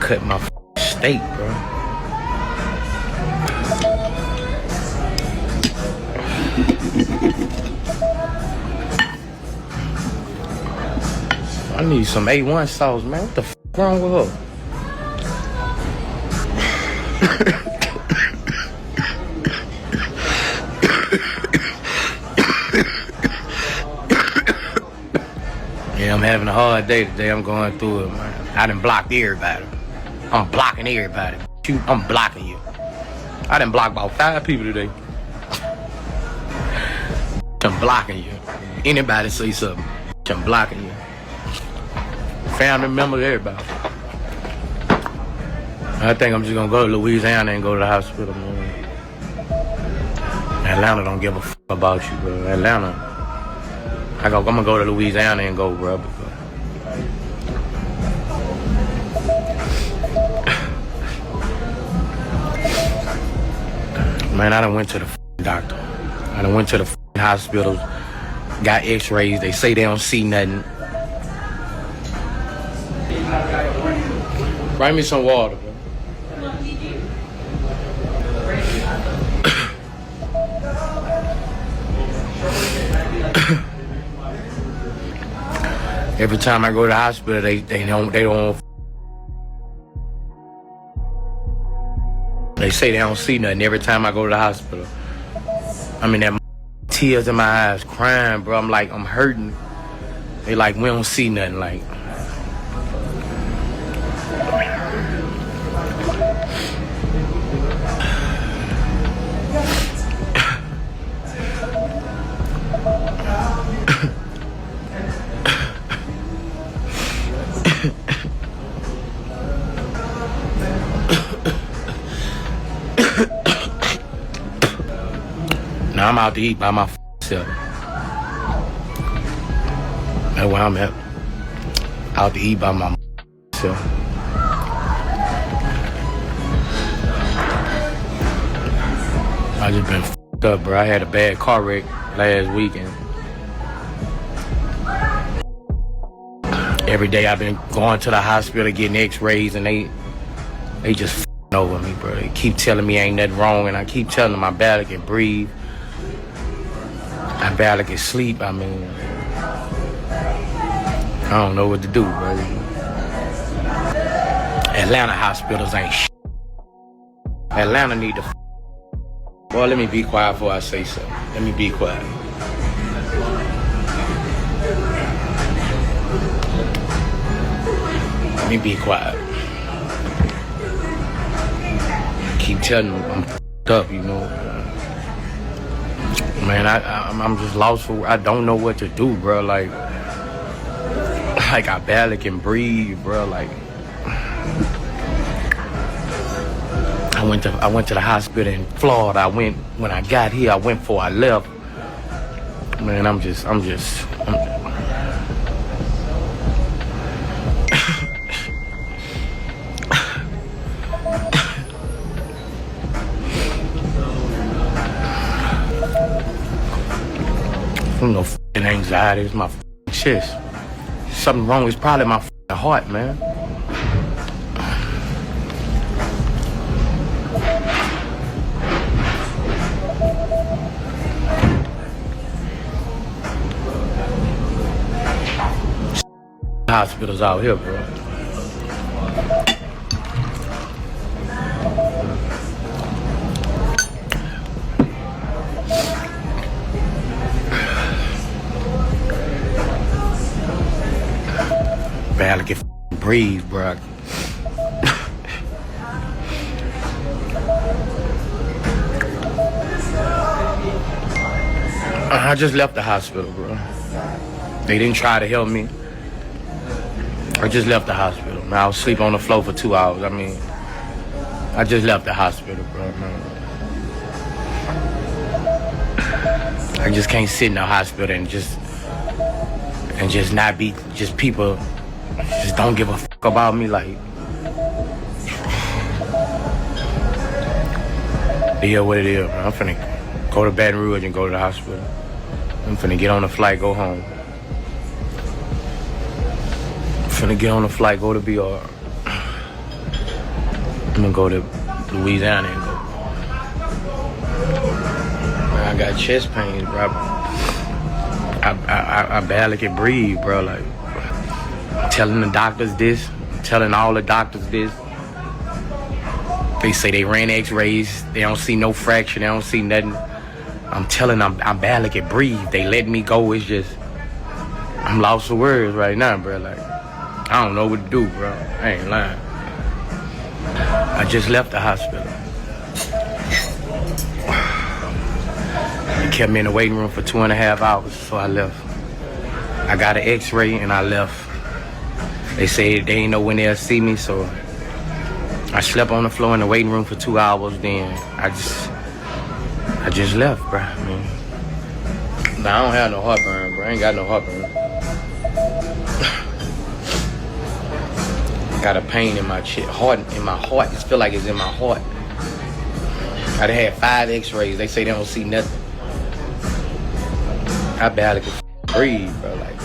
cut my steak, bro. I need some A1 sauce, man. What the wrong with her? Yeah, I'm having a hard day today. I'm going through it, man. I done blocked everybody. I'm blocking everybody. I'm blocking you. I done blocked about 5 people today. I'm blocking you. Anybody say something, I'm blocking you. Family members, everybody. I think I'm just gonna go to Louisiana and go to the hospital, man. Atlanta don't give a f about you, bro. Atlanta. I'm gonna go to Louisiana and go, bro. Man, I done went to the doctor. I done went to the hospital, got x-rays. They say they don't see nothing. Bring me some water, bro. Every time I go to the hospital, they don't. They say they don't see nothing. Every time I go to the hospital, I mean that tears in my eyes, crying, bro. I'm hurting. They like, we don't see nothing, like. Now I'm out to eat by myself. That's where I'm at. Out to eat by myself. I just been f***ed up, bro. I had a bad car wreck last weekend. Every day I've been going to the hospital getting x-rays, and they just f***ing over me, bro. They keep telling me ain't nothing wrong, and I keep telling them I barely can breathe. I barely can sleep. I mean, I don't know what to do, bro. Atlanta hospitals ain't shit. Atlanta need to. Boy, let me be quiet before I say something. Let me be quiet. Let me be quiet. Keep telling them I'm f***ed up, you know. Man, I'm just lost for. I don't know what to do, bro. Like I barely can breathe, bro. Like I went to the hospital in Florida. When I got here. I went before I left. Man, I'm just. From no f***ing anxiety, it's my f***ing chest. Something wrong, it's probably my f***ing heart, man. Hospitals out here, bro. Barely can breathe, bro. I just left the hospital, bro. They didn't try to help me. I just left the hospital. Man, I was sleeping on the floor for 2 hours. I mean, I just left the hospital, bro, man. I just can't sit in the hospital and just not be, just people just don't give a f*** about me, like. Yeah, what it is, man. I'm finna go to Baton Rouge and go to the hospital. I'm finna get on the flight, go home. I'm finna get on the flight, go to BR. I'm gonna go to Louisiana and go. I got chest pains, bro. I barely can breathe, bro. Like, telling the doctors this, telling all the doctors this. They say they ran x-rays, they don't see no fracture, they don't see nothing. I'm telling them I barely can breathe. They let me go. It's just, I'm lost for words right now, bro. Like, I don't know what to do, bro. I ain't lying. I just left the hospital. They kept me in the waiting room for 2.5 hours, so I left. I got an x-ray and I left. They said they ain't know when they'll see me, so I slept on the floor in the waiting room for 2 hours. Then I just left, bro. I mean, I don't have no heartburn, bro. I ain't got no heartburn. Got a pain in my chest, in my heart. It feel like it's in my heart. I done had 5 x-rays. They say they don't see nothing. I barely can breathe, bro. Like,